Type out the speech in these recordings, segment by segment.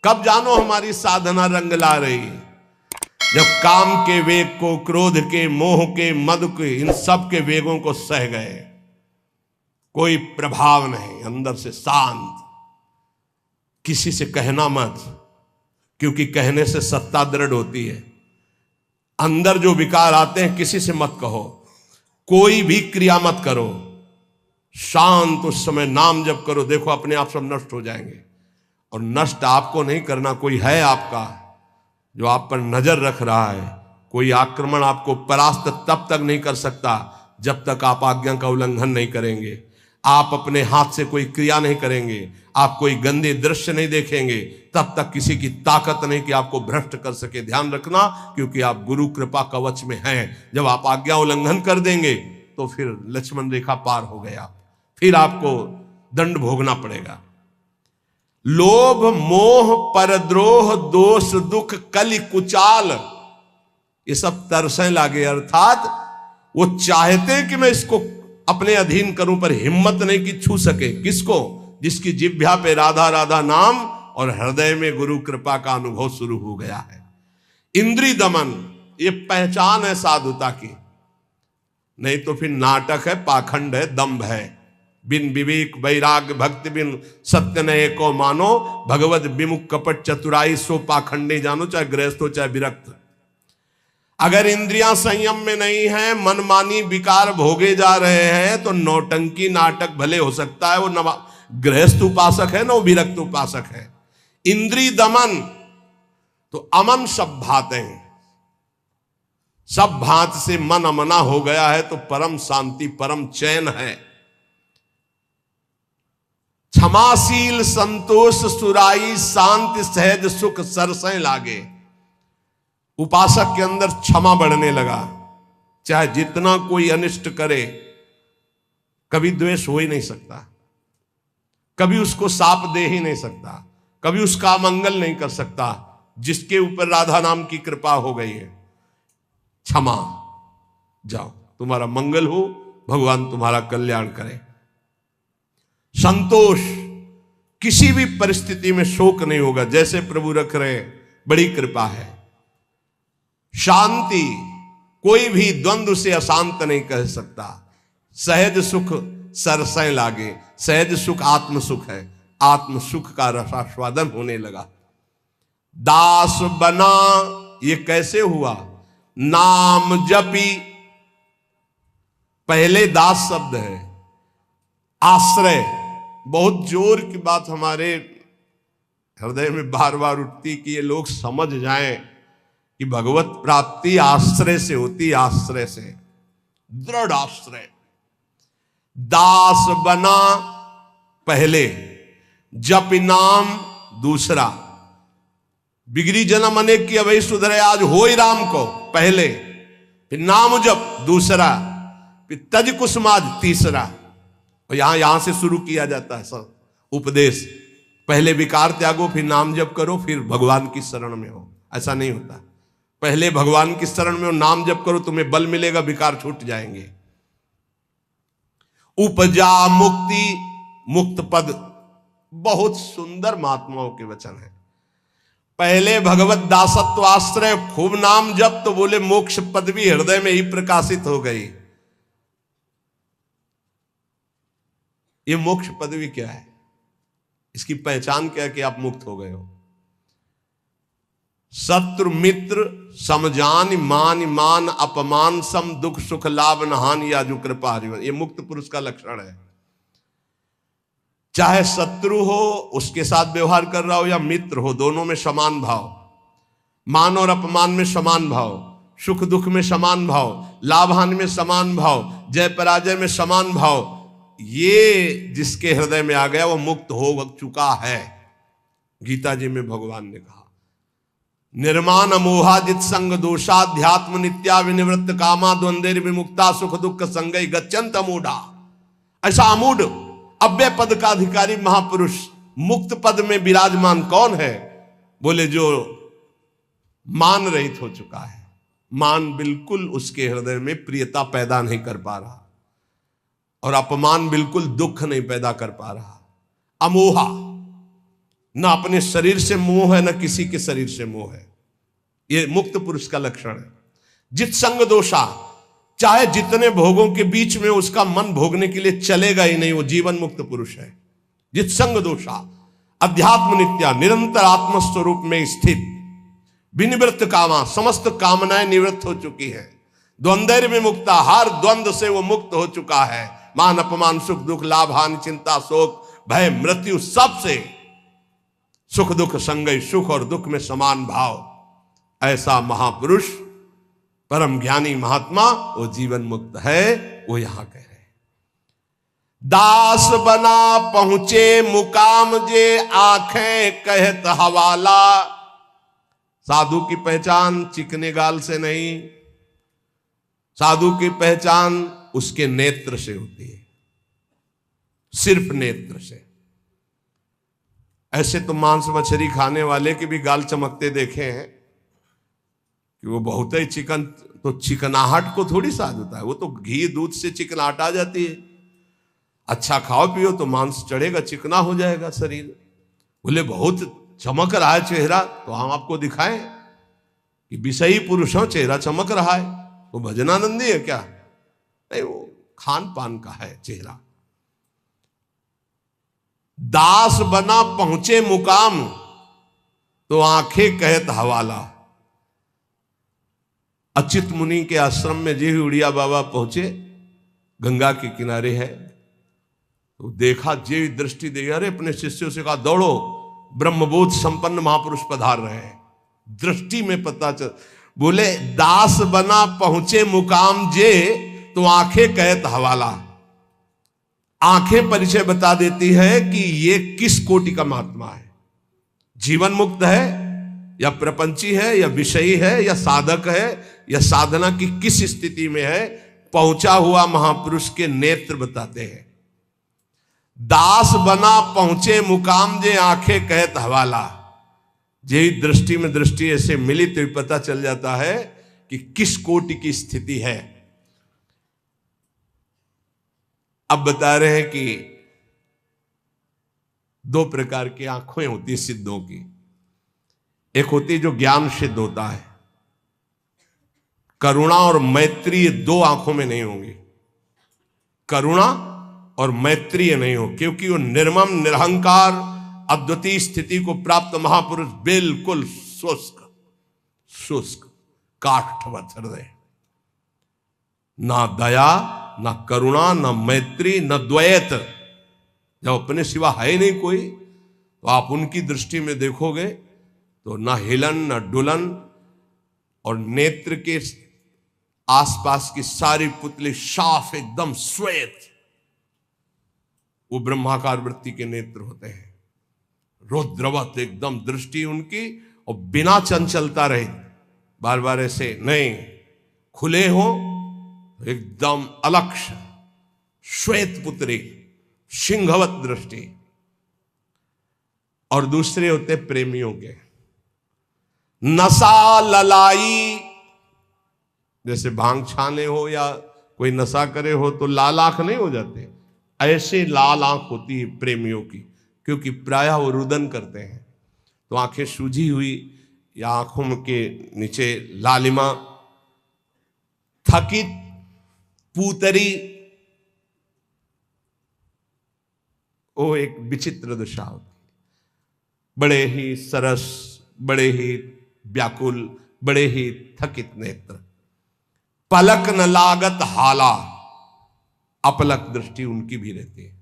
कब जानो हमारी साधना रंग ला रही, जब काम के वेग को, क्रोध के, मोह के, मद के, इन सब के वेगों को सह गए, कोई प्रभाव नहीं, अंदर से शांत। किसी से कहना मत, क्योंकि कहने से सत्ता दृढ़ होती है। अंदर जो विकार आते हैं किसी से मत कहो, कोई भी क्रिया मत करो, शांत उस समय नाम जप करो, देखो अपने आप सब नष्ट हो जाएंगे। और नष्ट आपको नहीं करना, कोई है आपका जो आप पर नजर रख रहा है। कोई आक्रमण आपको परास्त तब तक नहीं कर सकता जब तक आप आज्ञा का उल्लंघन नहीं करेंगे, आप अपने हाथ से कोई क्रिया नहीं करेंगे, आप कोई गंदे दृश्य नहीं देखेंगे, तब तक किसी की ताकत नहीं कि आपको भ्रष्ट कर सके। ध्यान रखना, क्योंकि आप गुरु कृपा कवच में हैं। जब आप आज्ञा उल्लंघन कर देंगे तो फिर लक्ष्मण रेखा पार हो गया, फिर आपको दंड भोगना पड़ेगा। लोभ मोह परद्रोह दोष दुख कलि कुचाल, ये सब तरसें लागे, अर्थात वो चाहते हैं कि मैं इसको अपने अधीन करूं, पर हिम्मत नहीं कि छू सके। किसको? जिसकी जिह्वा पे राधा राधा नाम और हृदय में गुरु कृपा का अनुभव शुरू हो गया है। इंद्रिय दमन, ये पहचान है साधुता की, नहीं तो फिर नाटक है, पाखंड है, दंभ है। बिन विवेक वैराग्य भक्ति बिन सत्य नये को मानो, भगवत विमुख कपट चतुराई सो पाखंडे जानो, चाहे गृहस्थ हो चाहे विरक्त। अगर इंद्रियां संयम में नहीं है, मनमानी विकार भोगे जा रहे हैं, तो नौटंकी नाटक भले हो सकता है, वो न गृहस्थ उपासक है, न वो विरक्त उपासक है। इंद्रिय दमन तो अमन सब भातें, सब भांत से मन अमना हो गया है तो परम शांति परम चैन है। क्षमाशील संतोष सुराई शांति सहज सुख सरसें लागे। उपासक के अंदर क्षमा बढ़ने लगा, चाहे जितना कोई अनिष्ट करे, कभी द्वेष हो ही नहीं सकता, कभी उसको साप दे ही नहीं सकता, कभी उसका मंगल नहीं कर सकता, जिसके ऊपर राधा नाम की कृपा हो गई है। क्षमा, जाओ, तुम्हारा मंगल हो, भगवान तुम्हारा कल्याण करे। संतोष, किसी भी परिस्थिति में शोक नहीं होगा, जैसे प्रभु रख रहे, बड़ी कृपा है। शांति, कोई भी द्वंद्व से अशांत नहीं कह सकता। सहज सुख सरसें लागे, सहज सुख आत्म सुख है, आत्म सुख का रसास्वादन होने लगा। दास बना, ये कैसे हुआ? नाम जपी, पहले दास शब्द है, आश्रय। बहुत जोर की बात हमारे हृदय में बार बार उठती कि ये लोग समझ जाएं कि भगवत प्राप्ति आश्रय से होती, आश्रय से, दृढ़ आश्रय। दास बना पहले, जप नाम दूसरा। बिगड़ी जन्म अनेक की अवै सुधरे, आज हो ही राम को पहले, फिर नाम जप दूसरा, फिर तज कुसुमाज तीसरा। और यहां से शुरू किया जाता है सब उपदेश। पहले विकार त्यागो, फिर नाम जप करो, फिर भगवान की शरण में हो। ऐसा नहीं होता, पहले भगवान की शरण में हो, नाम जप करो, तुम्हें बल मिलेगा, विकार छूट जाएंगे। उपजा मुक्ति, मुक्त पद, बहुत सुंदर महात्माओं के वचन है। पहले भगवत दासत्व आश्रय, खूब नाम जप, तो बोले मोक्ष पदवी हृदय में ही प्रकाशित हो गई। ये मोक्ष पदवी क्या है? इसकी पहचान क्या है कि आप मुक्त हो गए हो? शत्रु मित्र समजान मान मान अपमान सम दुख सुख लाभ नहान या जो कृपा हरिवन, ये मुक्त पुरुष का लक्षण है। चाहे शत्रु हो उसके साथ व्यवहार कर रहा हो, या मित्र हो, दोनों में समान भाव, मान और अपमान में समान भाव, सुख दुख में समान भाव, लाभ हानि में समान भाव, जय पराजय में समान भाव। ये जिसके हृदय में आ गया वो मुक्त हो चुका है। गीता जी में भगवान ने कहा, निर्माण मोहाजित संग दोषाध्यात्म नित्या विनिवृत्त कामा द्वंद्वेर विमुक्ता सुख दुख संगई गच्छन्त अमूढ़ा। ऐसा अमूढ़ अव्यय पद का अधिकारी महापुरुष मुक्त पद में विराजमान कौन है? बोले जो मान रहित हो चुका है। मान बिल्कुल उसके हृदय में प्रियता पैदा नहीं कर पा रहा, और अपमान बिल्कुल दुख नहीं पैदा कर पा रहा। अमोहा, न अपने शरीर से मोह है, न किसी के शरीर से मोह है। ये मुक्त पुरुष का लक्षण है। जित संग दोषा, चाहे जितने भोगों के बीच में उसका मन भोगने के लिए चलेगा ही नहीं, वो जीवन मुक्त पुरुष है। जित संग दोषा, अध्यात्म नित्या, निरंतर आत्मस्वरूप में स्थित, विनिवृत्त कामा, समस्त कामनाएं निवृत्त हो चुकी है। द्वंद्व में मुक्ता, हर द्वंद्व से वो मुक्त हो चुका है। मान अपमान, सुख दुख, लाभ हानि, चिंता शोक भय मृत्यु, सबसे सुख दुख संगय, सुख और दुख में समान भाव, ऐसा महापुरुष परम ज्ञानी महात्मा वो जीवन मुक्त है। वो यहां कह रहे, दास बना पहुंचे मुकाम जे, आंखें कहत हवाला। साधु की पहचान चिकने गाल से नहीं, साधु की पहचान उसके नेत्र से होती है, सिर्फ नेत्र से। ऐसे तो मांस मछली खाने वाले के भी गाल चमकते देखे हैं कि वो बहुत ही चिकन, तो चिकनाहट को थोड़ी साध होता है, वो तो घी दूध से चिकनाहट आ जाती है। अच्छा खाओ पियो तो मांस चढ़ेगा, चिकना हो जाएगा शरीर। बोले बहुत चमक रहा है चेहरा, तो हम आपको दिखाएं कि विषयी पुरुष हो, चेहरा चमक रहा है, वो भजनानंदी है क्या? नहीं, वो खान पान का है चेहरा। दास बना पहुंचे मुकाम, तो आंखें कहत हवाला। अच्युत मुनि के आश्रम में जी उड़िया बाबा पहुंचे, गंगा के किनारे है, तो देखा, जे दृष्टि दे, अरे अपने शिष्यों से कहा दौड़ो, ब्रह्मबोध संपन्न महापुरुष पधार रहे हैं। दृष्टि में पता चल, बोले दास बना पहुंचे मुकाम जे, तो आंखें कहत हवाला। आंखें परिचय बता देती है कि ये किस कोटि का महात्मा है, जीवन मुक्त है या प्रपंची है या विषयी है या साधक है या साधना की किस स्थिति में है। पहुंचा हुआ महापुरुष के नेत्र बताते हैं। दास बना पहुंचे मुकाम जे, आंखें कहत हवाला। जे दृष्टि में दृष्टि ऐसे मिली तो पता चल जाता है कि किस कोटि की स्थिति है। अब बता रहे हैं कि दो प्रकार की आंखें होती है सिद्धों की। एक होती है जो ज्ञान सिद्ध होता है, करुणा और मैत्री, दो आंखों में नहीं होंगी। करुणा और मैत्री नहीं हो, क्योंकि वो निर्मम निरहंकार अद्वितीय स्थिति को प्राप्त महापुरुष बिल्कुल शुष्क शुष्क काष्ठवत हृदय, ना दया ना करुणा ना मैत्री ना द्वैत। जब अपने सिवा है ही नहीं कोई, तो आप उनकी दृष्टि में देखोगे तो ना हिलन ना डुलन, और नेत्र के आसपास की सारी पुतली साफ एकदम श्वेत, वो ब्रह्माकार वृत्ति के नेत्र होते हैं। रुद्रवत एकदम दृष्टि उनकी, और बिना चंचलता रहे, बार बार ऐसे नहीं, खुले हो एकदम अलक्ष श्वेत पुत्री, सिंहवत दृष्टि। और दूसरे होते प्रेमियों के, नशा ललाई, जैसे भांग छाने हो या कोई नशा करे हो तो लाल आंख नहीं हो जाते, ऐसे लाल आंख होती है प्रेमियों की, क्योंकि प्रायः वो रुदन करते हैं, तो आंखें सूजी हुई या आंखों के नीचे लालिमा, थकित पूतरी, वो एक विचित्र दशा होती है। बड़े ही सरस, बड़े ही व्याकुल, बड़े ही थकित नेत्र, पलक न लागत हाला, अपलक दृष्टि उनकी भी रहती है।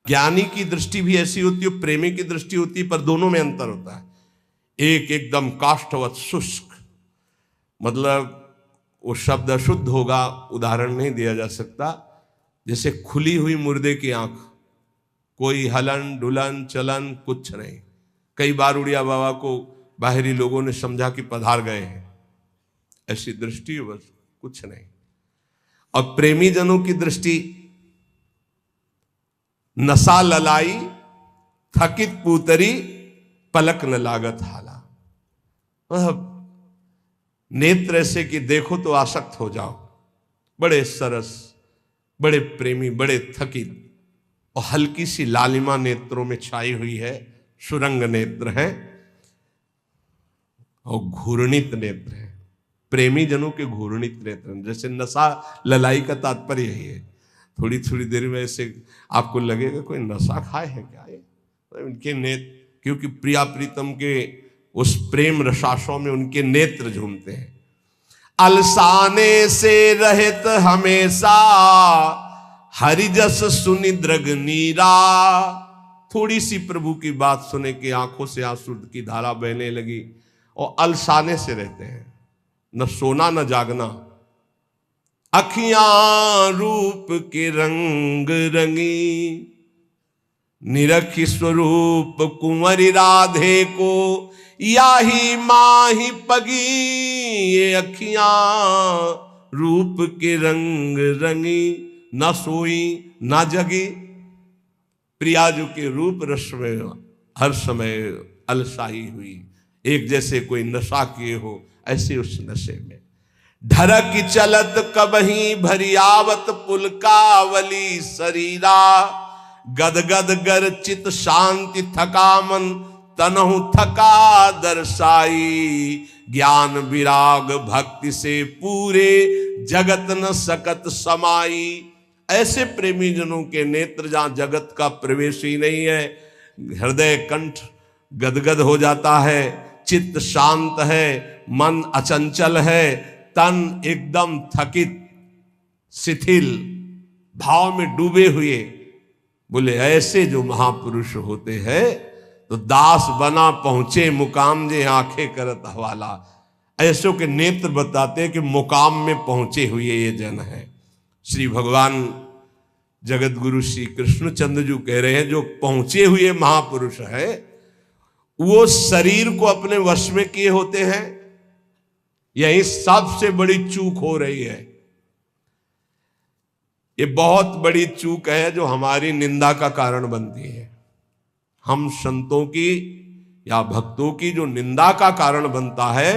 ज्ञानी की दृष्टि भी ऐसी होती है, प्रेमी की दृष्टि होती है, पर दोनों में अंतर होता है। एक एकदम काष्ठवत शुष्क, मतलब वो शब्द अशुद्ध होगा, उदाहरण नहीं दिया जा सकता, जैसे खुली हुई मुर्दे की आंख, कोई हलन डुलन चलन कुछ नहीं। कई बार उड़िया बाबा को बाहरी लोगों ने समझा कि पधार गए हैं, ऐसी दृष्टि बस कुछ नहीं। और प्रेमी जनों की दृष्टि नशा ललाई, थकित पूतरी, पलक न लागत हाला, नेत्र ऐसे कि देखो तो आसक्त हो जाओ, बड़े सरस, बड़े प्रेमी, बड़े थकित, और हल्की सी लालिमा नेत्रों में छाई हुई है, सुरंग नेत्र हैं और घूर्णित नेत्र हैं। प्रेमी जनों के घूर्णित नेत्र हैं। जैसे नशा ललाई का तात्पर्य यही है। थोड़ी थोड़ी देर में ऐसे आपको लगेगा कोई नशा खाए है क्या ये, उनके नेत्र, क्योंकि प्रिया प्रीतम के उस प्रेम रसाशों में उनके नेत्र झूमते हैं। अलसाने से रहित हमेशा हरिजस सुनि द्रग नीरा। थोड़ी सी प्रभु की बात सुने के आंखों से आंसू की धारा बहने लगी और अलसाने से रहते हैं, न सोना न जागना। अखियां रूप के रंग रंगी, निरखी स्वरूप कुंवरी राधे को, याही माही पगी। ये अखियां रूप के रंग रंगी, न सोई न जगी। प्रियाजू के रूप रस में हर समय अलसाई हुई, एक जैसे कोई नशा किए हो ऐसे उस नशे में। ढरक चलत कबही भरियावत पुलकावली शरीरा, गदगद गर चित शांति थका मन, तनहु थका दर्शाई। ज्ञान विराग भक्ति से पूरे, जगत न सकत समाई। ऐसे प्रेमी जनों के नेत्र जहां जगत का प्रवेश ही नहीं है, हृदय कंठ गदगद हो जाता है, चित्त शांत है, मन अचंचल है, तन एकदम थकित शिथिल भाव में डूबे हुए। बोले ऐसे जो महापुरुष होते हैं तो दास बना पहुंचे मुकाम जे आंखें करत हवाला। ऐसों के नेत्र बताते हैं कि मुकाम में पहुंचे हुए ये जन है। श्री भगवान जगत गुरु श्री कृष्णचंद्र जी कह रहे हैं जो पहुंचे हुए महापुरुष है वो शरीर को अपने वश में किए होते हैं। यही सबसे बड़ी चूक हो रही है। ये बहुत बड़ी चूक है जो हमारी निंदा का कारण बनती है। हम संतों की या भक्तों की जो निंदा का कारण बनता है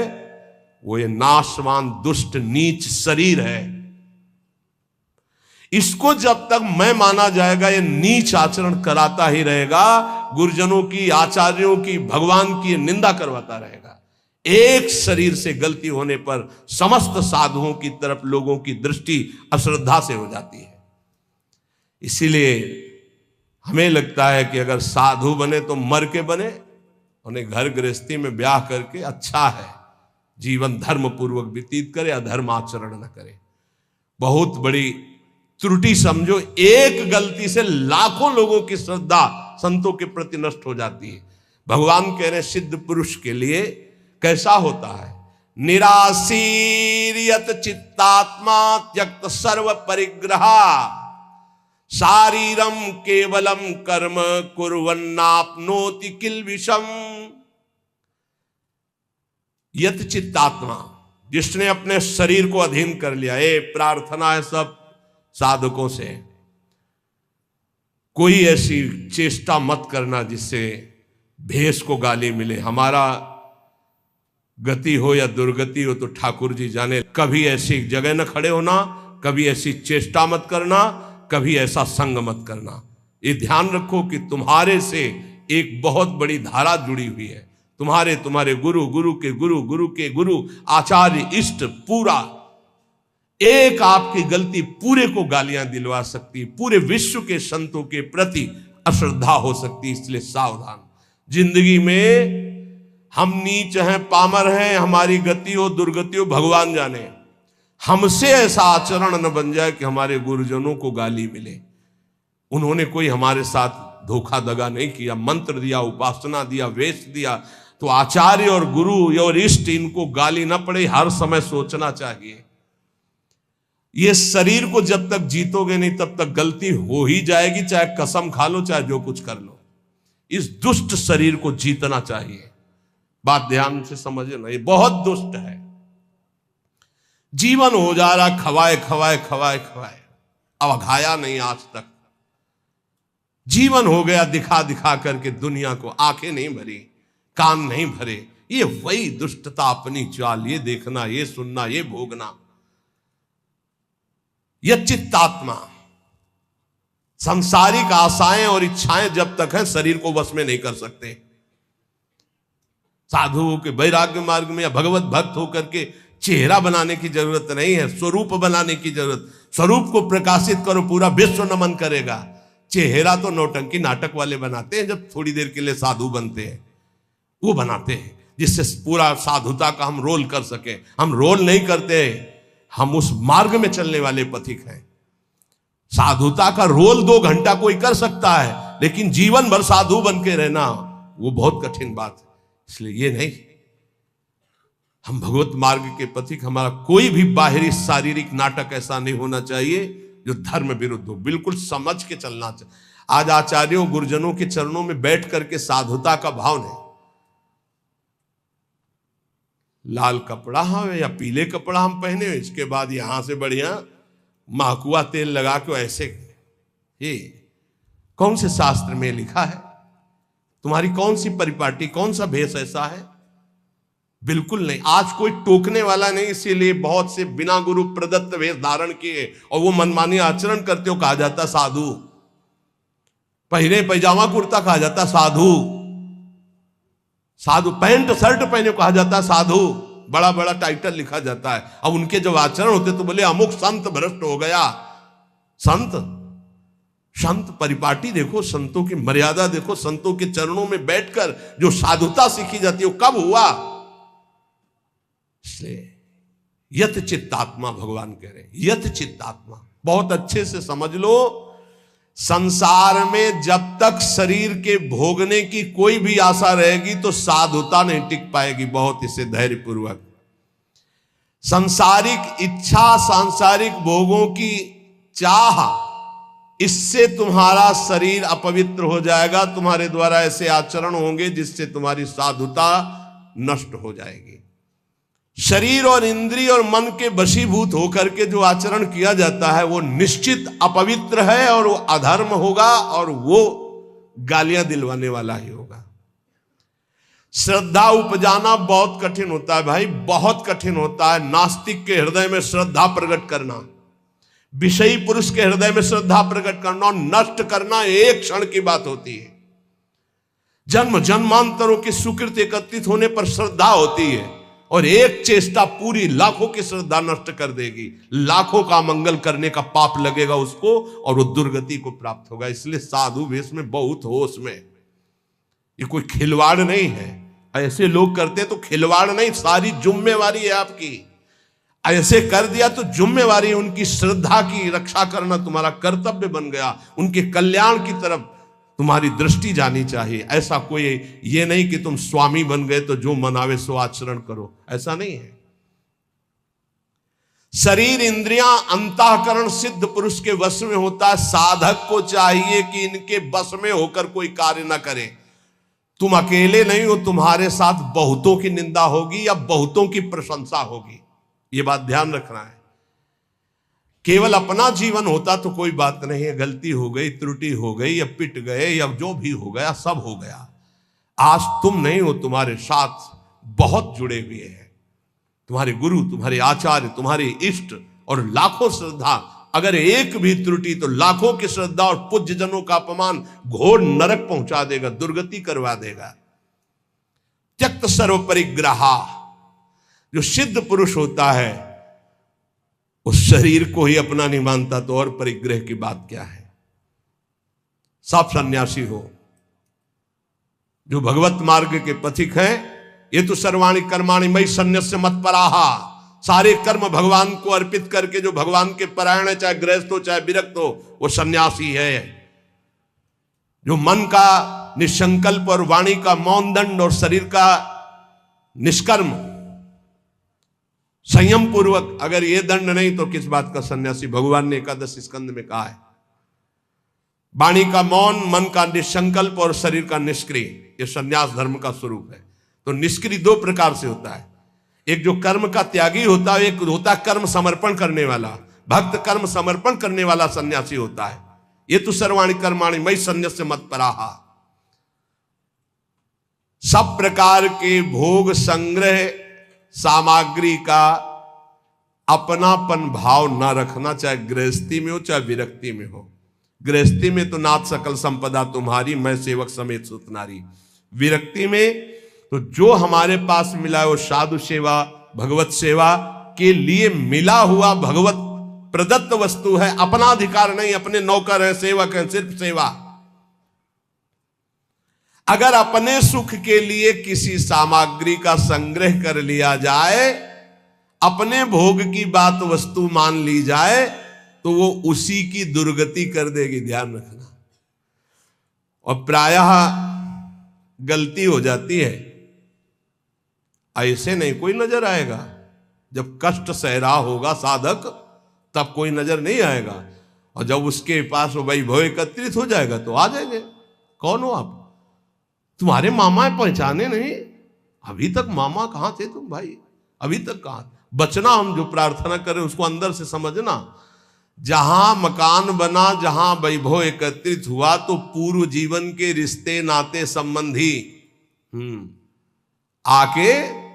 वो ये नाशवान दुष्ट नीच शरीर है। इसको जब तक मैं माना जाएगा ये नीच आचरण कराता ही रहेगा, गुरुजनों की, आचार्यों की, भगवान की निंदा करवाता रहेगा। एक शरीर से गलती होने पर समस्त साधुओं की तरफ लोगों की दृष्टि अश्रद्धा से हो जाती है। इसीलिए हमें लगता है कि अगर साधु बने तो मर के बने, उन्हें घर गृहस्थी में ब्याह करके अच्छा है, जीवन धर्म पूर्वक व्यतीत करे, अधर्म आचरण न करे। बहुत बड़ी त्रुटि समझो, एक गलती से लाखों लोगों की श्रद्धा संतों के प्रति नष्ट हो जाती है। भगवान कह रहे हैं सिद्ध पुरुष के लिए कैसा होता है, निराशीर्यत चित्तात्मा त्यक्त सर्व परिग्रहा, शारीरम केवलम कर्म कुर्वन्नाप्नोति किल विषम। यत चित्तात्मा, जिसने अपने शरीर को अधीन कर लिया। ये प्रार्थना है सब साधकों से, कोई ऐसी चेष्टा मत करना जिससे भेष को गाली मिले। हमारा गति हो या दुर्गति हो तो ठाकुर जी जाने। कभी ऐसी जगह न खड़े होना, कभी ऐसी चेष्टा मत करना, कभी ऐसा संग मत करना। ये ध्यान रखो कि तुम्हारे से एक बहुत बड़ी धारा जुड़ी हुई है। तुम्हारे गुरु, गुरु के गुरु, गुरु के गुरु, आचार्य, इष्ट, पूरा एक आपकी गलती पूरे को गालियां दिलवा सकती, पूरे विश्व के संतों के प्रति अश्रद्धा हो सकती। इसलिए सावधान। जिंदगी में हम नीच हैं, पामर हैं, हमारी गति हो दुर्गति हो भगवान जाने। हमसे ऐसा आचरण न बन जाए कि हमारे गुरुजनों को गाली मिले। उन्होंने कोई हमारे साथ धोखा दगा नहीं किया, मंत्र दिया, उपासना दिया, वेश दिया, तो आचार्य और गुरु और इष्ट इनको गाली न पड़े, हर समय सोचना चाहिए। ये शरीर को जब तक जीतोगे नहीं तब तक गलती हो ही जाएगी, चाहे कसम खा लो, चाहे जो कुछ कर लो। इस दुष्ट शरीर को जीतना चाहिए। बात ध्यान से समझना, ये बहुत दुष्ट है। जीवन हो जा रहा खवाए खवाए खवाए खवाए, अब खाया नहीं आज तक। जीवन हो गया दिखा दिखा करके दुनिया को, आंखें नहीं भरी, कान नहीं भरे। ये वही दुष्टता, अपनी चाल, ये देखना, ये सुनना, ये भोगना। यह चित्तात्मा, सांसारिक आशाएं और इच्छाएं जब तक है शरीर को वश में नहीं कर सकते। साधुओं के वैराग्य मार्ग में या भगवत भक्त होकर के चेहरा बनाने की जरूरत नहीं है, स्वरूप बनाने की जरूरत। स्वरूप को प्रकाशित करो, पूरा विश्व नमन करेगा। चेहरा तो नौटंकी नाटक वाले बनाते हैं, जब थोड़ी देर के लिए साधु बनते हैं वो बनाते हैं, जिससे पूरा साधुता का हम रोल कर सके। हम रोल नहीं करते, हम उस मार्ग में चलने वाले पथिक हैं। साधुता का रोल 2 घंटा कोई कर सकता है, लेकिन जीवन भर साधु बन के रहना वो बहुत कठिन बात है। इसलिए ये नहीं, हम भगवत मार्ग के पथिक, हमारा कोई भी बाहरी शारीरिक नाटक ऐसा नहीं होना चाहिए जो धर्म विरुद्ध हो। बिल्कुल समझ के चलना चाहिए। आज आचार्यों गुरुजनों के चरणों में बैठ करके साधुता का भाव नहीं। लाल कपड़ा हम या पीले कपड़ा हम पहने, इसके बाद यहां से बढ़िया महकुआ तेल लगा के ऐसे, ये कौन से शास्त्र में लिखा है? तुम्हारी कौन सी परिपाटी, कौन सा भेष ऐसा है? बिल्कुल नहीं। आज कोई टोकने वाला नहीं, इसीलिए बहुत से बिना गुरु प्रदत्त वेश धारण किए और वो मनमानी आचरण करते हो कहा जाता साधु। पहले पैजामा कुर्ता कहा जाता साधु। साधु पैंट शर्ट पहने कहा जाता साधु। बड़ा बड़ा टाइटल लिखा जाता है। अब उनके जब आचरण होते तो बोले अमुक संत भ्रष्ट हो गया। संत परिपाटी देखो, संतों की मर्यादा देखो, संतों के चरणों में बैठकर जो साधुता सीखी जाती है वो कब हुआ? इसलिए यत चित्तात्मा भगवान कह रहे हैं, यत चित्तात्मा। बहुत अच्छे से समझ लो, संसार में जब तक शरीर के भोगने की कोई भी आशा रहेगी तो साधुता नहीं टिक पाएगी। बहुत इसे धैर्यपूर्वक, सांसारिक इच्छा, सांसारिक भोगों की चाह, इससे तुम्हारा शरीर अपवित्र हो जाएगा। तुम्हारे द्वारा ऐसे आचरण होंगे जिससे तुम्हारी साधुता नष्ट हो जाएगी। शरीर और इंद्रिय और मन के वशीभूत होकर के जो आचरण किया जाता है वो निश्चित अपवित्र है और वो अधर्म होगा और वो गालियां दिलवाने वाला ही होगा। श्रद्धा उपजाना बहुत कठिन होता है भाई, बहुत कठिन होता है। नास्तिक के हृदय में श्रद्धा प्रकट करना, विषयी पुरुष के हृदय में श्रद्धा प्रकट करना और नष्ट करना एक क्षण की बात होती है। जन्म जन्मांतरों की सुकृत एकत्रित होने पर श्रद्धा होती है और एक चेष्टा पूरी लाखों की श्रद्धा नष्ट कर देगी। लाखों का मंगल करने का पाप लगेगा उसको और वो दुर्गति को प्राप्त होगा। इसलिए साधु वेश में बहुत होश में, ये कोई खिलवाड़ नहीं है। ऐसे लोग करते तो खिलवाड़ नहीं, सारी जिम्मेवारी है आपकी। ऐसे कर दिया तो जिम्मेवारी, उनकी श्रद्धा की रक्षा करना तुम्हारा कर्तव्य बन गया। उनके कल्याण की तरफ तुम्हारी दृष्टि जानी चाहिए। ऐसा कोई ये नहीं कि तुम स्वामी बन गए तो जो मनावे सो आचरण करो, ऐसा नहीं है। शरीर इंद्रियां अंतःकरण सिद्ध पुरुष के वश में होता है। साधक को चाहिए कि इनके वश में होकर कोई कार्य ना करे। तुम अकेले नहीं हो, तुम्हारे साथ बहुतों की निंदा होगी या बहुतों की प्रशंसा होगी, ये बात ध्यान रखना है। केवल अपना जीवन होता तो कोई बात नहीं है, गलती हो गई, त्रुटि हो गई या पिट गए या जो भी हो गया सब हो गया। आज तुम नहीं हो, तुम्हारे साथ बहुत जुड़े हुए हैं, तुम्हारे गुरु, तुम्हारे आचार्य, तुम्हारे इष्ट और लाखों श्रद्धा। अगर एक भी त्रुटि तो लाखों की श्रद्धा और पूज्य जनों का अपमान घोर नरक पहुंचा देगा, दुर्गति करवा देगा। त्यक्त सर्व परिग्रहा, जो सिद्ध पुरुष होता है उस शरीर को ही अपना नहीं मानता तो और परिग्रह की बात क्या है। सब सन्यासी हो जो भगवत मार्ग के पथिक हैं, ये तो सर्वाणि कर्माणि मयि सन्न्यस्य मत्पराहा, सारे कर्म भगवान को अर्पित करके जो भगवान के परायण है, चाहे गृहस्थ हो चाहे विरक्त हो, वो सन्यासी है। जो मन का निसंकल्प और वाणी का मौन दंड और शरीर का निष्कर्म संयम पूर्वक, अगर ये दंड नहीं तो किस बात का सन्यासी। भगवान ने एकादश स्कंद में कहा है, वाणी का मौन, मन का निसंकल्प और शरीर का निष्क्रिय, ये सन्यास धर्म का स्वरूप है। तो निष्क्रिय 2 प्रकार से होता है, एक जो कर्म का त्यागी होता है, एक होता है कर्म समर्पण करने वाला। भक्त कर्म समर्पण करने वाला सन्यासी होता है। ये तो सर्वाणि कर्माणि मयि सन्न्यस्य मत्पराहा। सब प्रकार के भोग संग्रह सामग्री का अपनापन भाव ना रखना, चाहे गृहस्थी में हो चाहे विरक्ति में हो। गृहस्थी में तो नाथ सकल संपदा तुम्हारी, मैं सेवक समेत सुतनारी। विरक्ति में तो जो हमारे पास मिला है वो साधु सेवा, भगवत सेवा के लिए मिला हुआ भगवत प्रदत्त वस्तु है, अपना अधिकार नहीं, अपने नौकर हैं, सेवक हैं, सिर्फ सेवा। अगर अपने सुख के लिए किसी सामग्री का संग्रह कर लिया जाए, अपने भोग की बात वस्तु मान ली जाए, तो वो उसी की दुर्गति कर देगी, ध्यान रखना। और प्रायः गलती हो जाती है, ऐसे नहीं कोई नजर आएगा, जब कष्ट सह रहा होगा साधक तब कोई नजर नहीं आएगा, और जब उसके पास वो वैभव एकत्रित हो जाएगा तो आ जाएंगे। कौन हो आप? तुम्हारे मामा पहचाने नहीं? अभी तक मामा कहां थे तुम भाई? अभी तक कहां? बचना, हम जो प्रार्थना करें उसको अंदर से समझना। जहां मकान बना, जहां वैभव एकत्रित हुआ, तो पूर्व जीवन के रिश्ते नाते संबंधी आके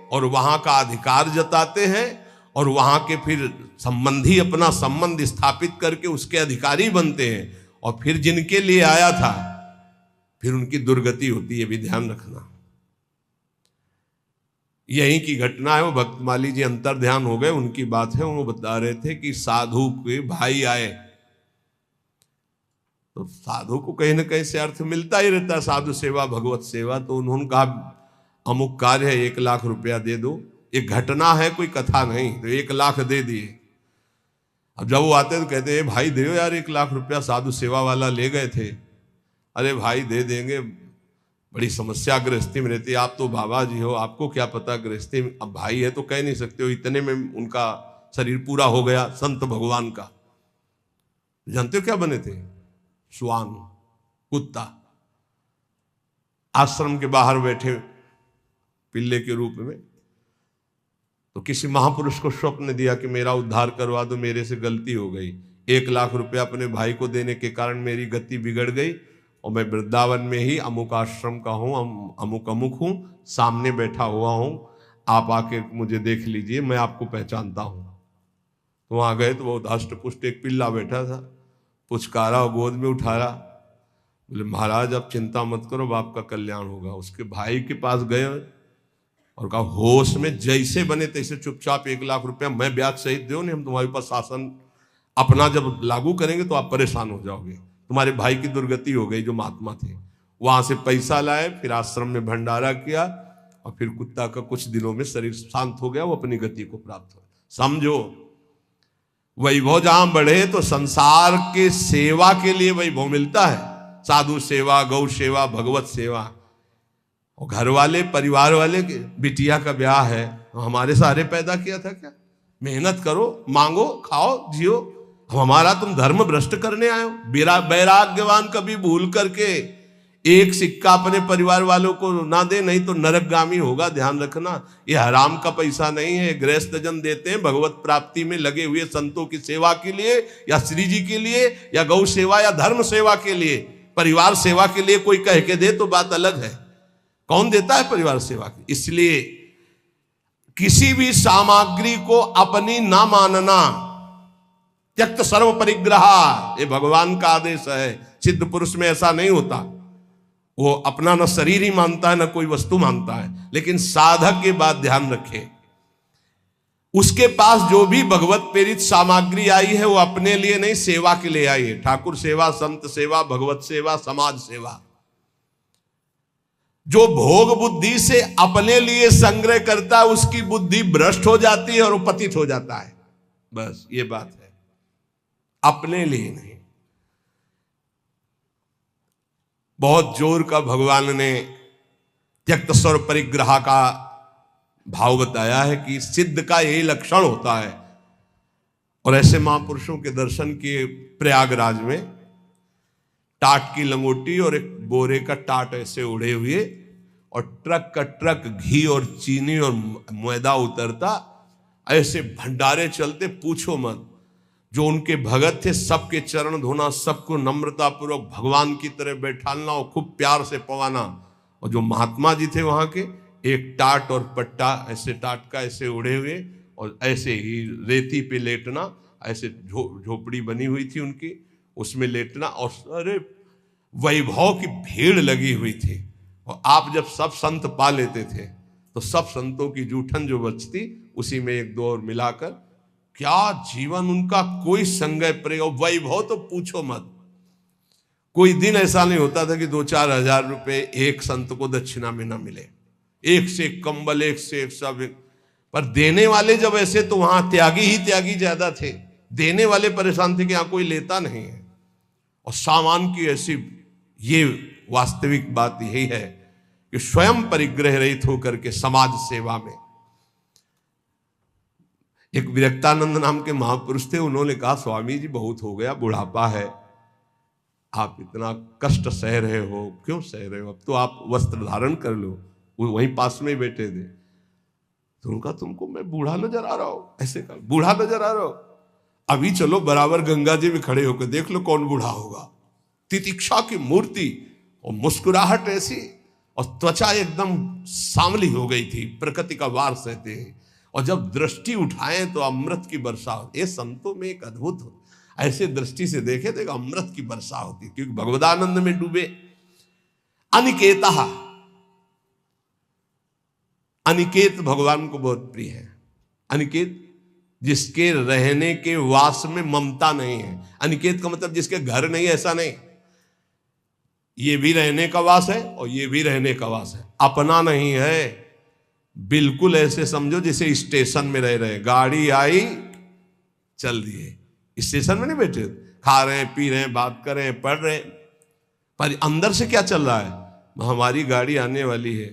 और वहां का अधिकार जताते हैं, और वहां के फिर संबंधी अपना संबंध स्थापित करके उसके अधिकारी बनते हैं, और फिर जिनके लिए आया था फिर उनकी दुर्गति होती है, भी ध्यान रखना। यहीं की घटना है, वो भक्तमाली जी अंतर ध्यान हो गए, उनकी बात है। वो बता रहे थे कि साधु के भाई आए, तो साधु को कहीं ना कहीं से अर्थ मिलता ही रहता है, साधु सेवा, भगवत सेवा। तो उन्होंने कहा अमुक कार्य है, 1 लाख रुपया दे दो। एक घटना है, कोई कथा नहीं, तो 1 लाख दे दिए। अब जब वो आते तो कहते हैं भाई दे यार 1 लाख रुपया, साधु सेवा वाला ले गए थे। अरे भाई दे देंगे, बड़ी समस्या गृहस्थी में रहती है, आप तो बाबा जी हो, आपको क्या पता गृहस्थी में। अब भाई है तो कह नहीं सकते हो, इतने में उनका शरीर पूरा हो गया। संत भगवान का जानते हो क्या बने थे? श्वान, कुत्ता। आश्रम के बाहर बैठे पिल्ले के रूप में, तो किसी महापुरुष को स्वप्न दिया कि मेरा उद्धार करवा दो, मेरे से गलती हो गई, 1 लाख रुपया अपने भाई को देने के कारण मेरी गति बिगड़ गई, और मैं वृंदावन में ही अमुक आश्रम का हूँ, अमुक अमुक हूँ, सामने बैठा हुआ हूँ, आप आके मुझे देख लीजिए, मैं आपको पहचानता हूँ। तो वहाँ गए तो वो धष्ट पुष्ट एक पिल्ला बैठा था, पुचकारा और गोद में उठाया, बोले महाराज आप चिंता मत करो, बाप का कल्याण होगा। उसके भाई के पास गए और कहा होश में जैसे बने तैसे चुपचाप 1 लाख रुपया मैं ब्याज सहित दो, नहीं हम तुम्हारे पास शासन अपना जब लागू करेंगे तो आप परेशान हो जाओगे। तुम्हारे भाई की दुर्गति हो गई जो महात्मा थे। वहां से पैसा लाए, फिर आश्रम में भंडारा किया, और फिर कुत्ता का कुछ दिनों में शरीर शांत हो गया, वो अपनी गति को प्राप्त हो। समझो, वैभव जहां बढ़े तो संसार के सेवा के लिए वैभव मिलता है, साधु सेवा, गौ सेवा, भगवत सेवा। और घर वाले, परिवार वाले के बिटिया का ब्याह है, हमारे सहारे पैदा किया था क्या? मेहनत करो, मांगो, खाओ, जियो। हमारा तुम धर्म भ्रष्ट करने आए हो? वैराग्यवान कभी भूल करके एक सिक्का अपने परिवार वालों को ना दे, नहीं तो नरकगामी होगा, ध्यान रखना। ये हराम का पैसा नहीं है, गृहस्थ जन देते हैं भगवत प्राप्ति में लगे हुए संतों की सेवा के लिए, या श्री जी के लिए, या गौ सेवा, या धर्म सेवा के लिए। परिवार सेवा के लिए कोई कह के दे तो बात अलग है, कौन देता है परिवार सेवा की? इसलिए किसी भी सामग्री को अपनी ना मानना, त्यक्त सर्व परिग्रह, ये भगवान का आदेश है। सिद्ध पुरुष में ऐसा नहीं होता, वो अपना न शरीर ही मानता है, न कोई वस्तु मानता है। लेकिन साधक के बात ध्यान रखे, उसके पास जो भी भगवत प्रेरित सामग्री आई है वो अपने लिए नहीं, सेवा के लिए आई है। ठाकुर सेवा, संत सेवा, भगवत सेवा, समाज सेवा। जो भोग बुद्धि से अपने लिए संग्रह करता है उसकी बुद्धि भ्रष्ट हो जाती है और वो पतित हो जाता है। बस ये बात है, अपने लिए नहीं। बहुत जोर का भगवान ने त्यक्त स्वर परिग्रह का भाव बताया है कि सिद्ध का यही लक्षण होता है। और ऐसे महापुरुषों के दर्शन किए प्रयागराज में, टाट की लंगोटी और एक बोरे का टाट ऐसे उड़े हुए, और ट्रक का ट्रक घी और चीनी और मैदा उतरता, ऐसे भंडारे चलते, पूछो मत। जो उनके भगत थे सबके चरण धोना, सबको नम्रता पूर्वक भगवान की तरह बैठाना और खूब प्यार से पवाना। और जो महात्मा जी थे वहां के, एक टाट और पट्टा ऐसे टाट का ऐसे उड़े हुए, और ऐसे ही रेती पे लेटना, ऐसे झोपड़ी बनी हुई थी उनकी, उसमें लेटना। और अरे वैभव की भीड़ लगी हुई थी, और आप जब सब संत पा लेते थे तो सब संतों की जूठन जो बचती उसी में एक दो और मिलाकर, क्या जीवन उनका, कोई संगय प्रयोग, वैभव तो पूछो मत। कोई दिन ऐसा नहीं होता था कि 2-4 हजार रुपए एक संत को दक्षिणा में ना मिले। एक से एक कंबल, एक से एक सब। पर देने वाले जब ऐसे, तो वहां त्यागी ही त्यागी ज्यादा थे। देने वाले परेशान थे कि यहां कोई लेता नहीं है। और सामान की ऐसी, ये वास्तविक बात यही है कि स्वयं परिग्रह रहित होकर के समाज सेवा में। एक विरक्तानंद नाम के महापुरुष थे, उन्होंने कहा स्वामी जी बहुत हो गया, बुढ़ापा है, आप इतना कष्ट सह रहे हो, क्यों सह रहे हो, अब तो आप वस्त्र धारण कर लो। वो वहीं पास में ही बैठे थे। तो उनका, तुमको मैं बूढ़ा नजर आ रहा हूं, ऐसे कहा, बूढ़ा नजर आ रहा हो, अभी चलो बराबर गंगा जी में खड़े होकर देख लो कौन बूढ़ा होगा। तितिक्षा की मूर्ति और मुस्कुराहट ऐसी, और त्वचा एकदम सांवली हो गई थी, प्रकृति का वार सहते हैं। और जब दृष्टि उठाएं तो अमृत की वर्षा होती। ये संतों में एक अद्भुत, ऐसे दृष्टि से देखे तो अमृत की वर्षा होती, क्योंकि भगवदानंद में डूबे। अनिकेता, अनिकेत भगवान को बहुत प्रिय है। अनिकेत, जिसके रहने के वास में ममता नहीं है। अनिकेत का मतलब जिसके घर नहीं, ऐसा नहीं। ये भी रहने का वास है और ये भी रहने का वास है, अपना नहीं है। बिल्कुल ऐसे समझो जैसे स्टेशन में रह रहे, गाड़ी आई चल दिए, स्टेशन में नहीं बैठे, खा रहे हैं, पी रहे हैं, बात कर रहे हैं, पढ़ रहे हैं, पर अंदर से क्या चल रहा है। हमारी गाड़ी आने वाली है,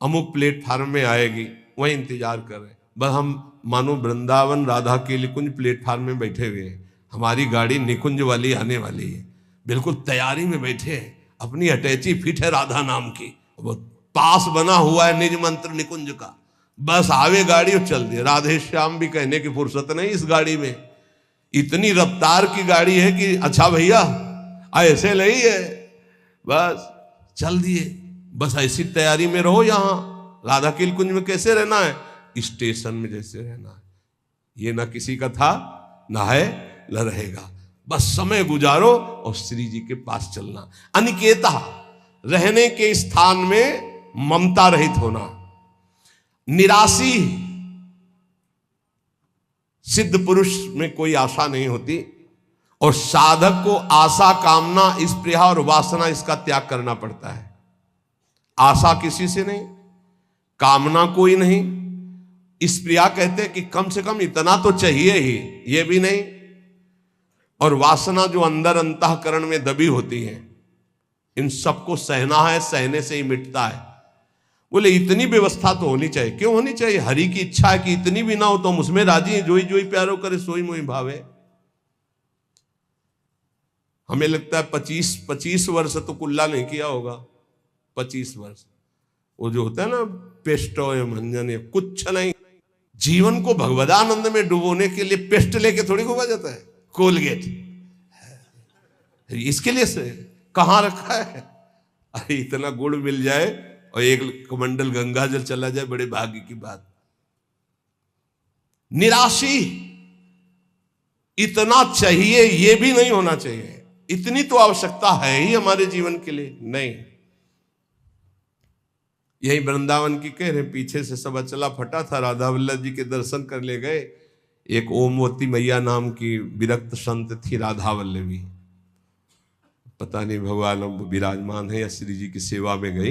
अमुक प्लेटफार्म में आएगी, वही इंतजार कर रहे हैं। बस हम मानो वृंदावन राधा के निकुंज प्लेटफार्म में बैठे हुए हैं, हमारी गाड़ी निकुंज वाली आने वाली है, बिल्कुल तैयारी में बैठे हैं, अपनी अटैची फिट है राधा नाम की, वो पास बना हुआ है निज मंत्र निकुंज का, बस आवे गाड़ी और चल दिए। राधे श्याम भी कहने की फुर्सत नहीं इस गाड़ी में, इतनी रफ्तार की गाड़ी है कि अच्छा भैया ऐसे नहीं है, बस चल दिए। बस ऐसी तैयारी में रहो। यहां राधा के कुंज में कैसे रहना है, स्टेशन में जैसे रहना है। ये ना किसी का था, ना है, न रहेगा। बस समय गुजारो और श्री जी के पास चलना। अनिकेता, रहने के स्थान में ममता रहित होना। निराशी, सिद्ध पुरुष में कोई आशा नहीं होती, और साधक को आशा, कामना, स्पृहा और वासना, इसका त्याग करना पड़ता है। आशा किसी से नहीं, कामना कोई नहीं, स्पृहा कहते हैं कि कम से कम इतना तो चाहिए ही, ये भी नहीं, और वासना जो अंदर अंतःकरण में दबी होती है, इन सबको सहना है, सहने से ही मिटता है। बोले इतनी व्यवस्था तो होनी चाहिए। क्यों होनी चाहिए, हरि की इच्छा है कि इतनी भी ना हो तो हम उसमें राजी हैं। जोई जोई प्यारो करे सोई मोई भावे। हमें लगता है 25 वर्ष तो कुल्ला नहीं किया होगा, 25 वर्ष वो जो होता है ना पेस्टो या मंजन या कुछ नहीं। जीवन को भगवदानंद में डुबोने के लिए पेस्ट लेके थोड़ी घुमा जाता है, कोलगेट इसके लिए से कहां रखा है। अरे इतना गुड़ मिल जाए और एक कमंडल गंगा जल चला जाए, बड़े भाग्य की बात। निराशी, इतना चाहिए ये भी नहीं होना चाहिए, इतनी तो आवश्यकता है ही हमारे जीवन के लिए, नहीं। यही वृंदावन की कह रहे, पीछे से सब अचला फटा था, राधा वल्लभ जी के दर्शन कर ले गए। एक ओमवती मैया नाम की विरक्त संत थी, राधा वल्लभी, पता नहीं भगवान अब विराजमान है या श्री जी की सेवा में गई,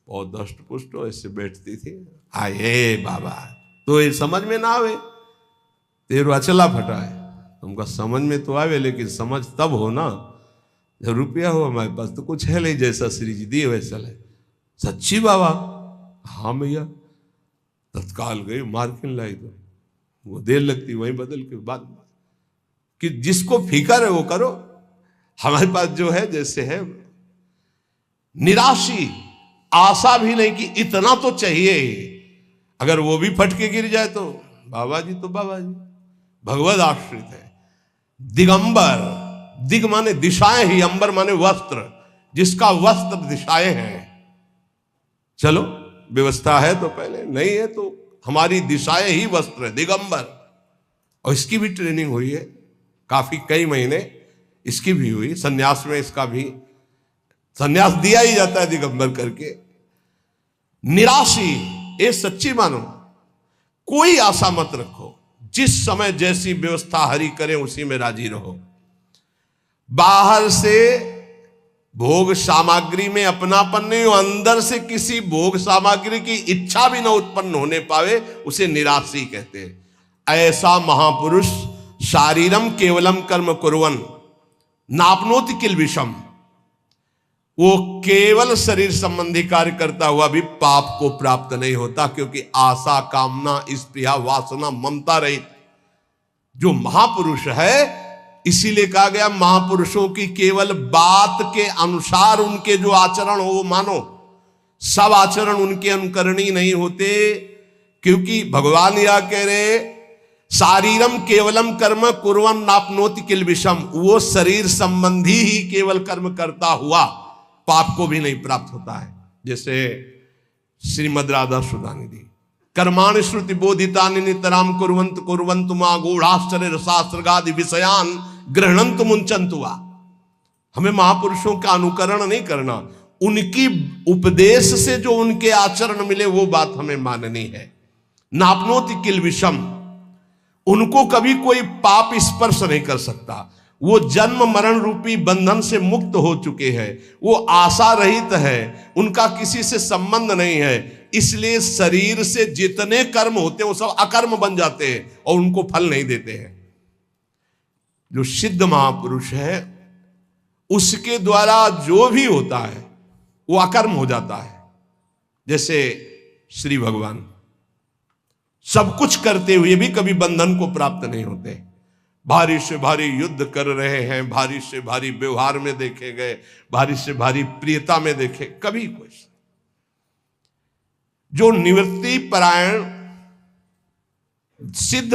बहुत दष्ट पुष्ट ऐसे बैठती थी। आए बाबा तो ये समझ में ना आवे, तेरो अचला फटा है, तुमका समझ में तो आवे, लेकिन समझ तब हो ना जब रुपया हो हमारे पास, तो कुछ है नहीं, जैसा श्री जी दिए वैसा है। सच्ची बाबा, हाँ भैया, तत्काल गई मार्किन लाई, तो वो देर लगती वहीं बदल के बाद कि जिसको फिकर है वो करो, हमारे पास जो है जैसे है। निराशी, आशा भी नहीं कि इतना तो चाहिए, अगर वो भी फटके गिर जाए तो बाबा जी तो बाबा जी, भगवद आश्रित है। दिगंबर, दिग माने दिशाएं ही, अंबर माने वस्त्र, जिसका वस्त्र दिशाएं हैं। चलो व्यवस्था है तो पहले, नहीं है तो हमारी दिशाएं ही वस्त्र है, दिगंबर। और इसकी भी ट्रेनिंग हुई है काफी, कई महीने इसकी भी हुई, सन्यास में इसका भी संन्यास दिया ही जाता है दिगंबर करके। निराशी, ये सच्ची मानो, कोई आशा मत रखो, जिस समय जैसी व्यवस्था हरि करे उसी में राजी रहो। बाहर से भोग सामग्री में अपनापन नहीं हो, अंदर से किसी भोग सामग्री की इच्छा भी न उत्पन्न होने पावे, उसे निराशी कहते हैं। ऐसा महापुरुष शारीरम केवलम कर्म कुर्वन् नाप्नोति किल विषम, वो केवल शरीर संबंधी कार्य करता हुआ भी पाप को प्राप्त नहीं होता, क्योंकि आशा, कामना, स्पृहा, वासना, ममता रहित जो महापुरुष है, इसीलिए कहा गया महापुरुषों की केवल बात के अनुसार उनके जो आचरण हो वो मानो। सब आचरण उनके अनुकरणीय नहीं होते, क्योंकि भगवान यह कह रहे शारीरम केवलम कर्म कुर्वन् नाप्नोति किल विषम, वो शरीर संबंधी ही केवल कर्म करता हुआ पाप को भी नहीं प्राप्त होता है। जैसे श्रीमद् राधा सुधानिधि, कर्माणि श्रुति बोधितानि नितराम कुर्वन्तु कुर्वन्तु मा गूढ़ाश्चर्य रसास्त्रगादि विषयान गृह्णन्तु मुंचन्तु वा। हमें महापुरुषों का अनुकरण नहीं करना, उनकी उपदेश से जो उनके आचरण मिले वो बात हमें माननी है। नाप्नोति किल विषम, उनको कभी कोई पाप स्पर्श नहीं कर सकता। वो जन्म मरण रूपी बंधन से मुक्त हो चुके हैं, वो आशा रहित है, उनका किसी से संबंध नहीं है, इसलिए शरीर से जितने कर्म होते हैं वो सब अकर्म बन जाते हैं और उनको फल नहीं देते हैं। जो सिद्ध महापुरुष है उसके द्वारा जो भी होता है वो अकर्म हो जाता है। जैसे श्री भगवान सब कुछ करते हुए भी कभी बंधन को प्राप्त नहीं होते। भारी से भारी युद्ध कर रहे हैं, भारी से भारी व्यवहार में देखे गए, भारी से भारी प्रियता में देखे, कभी कुछ। जो निवृत्ति परायण सिद्ध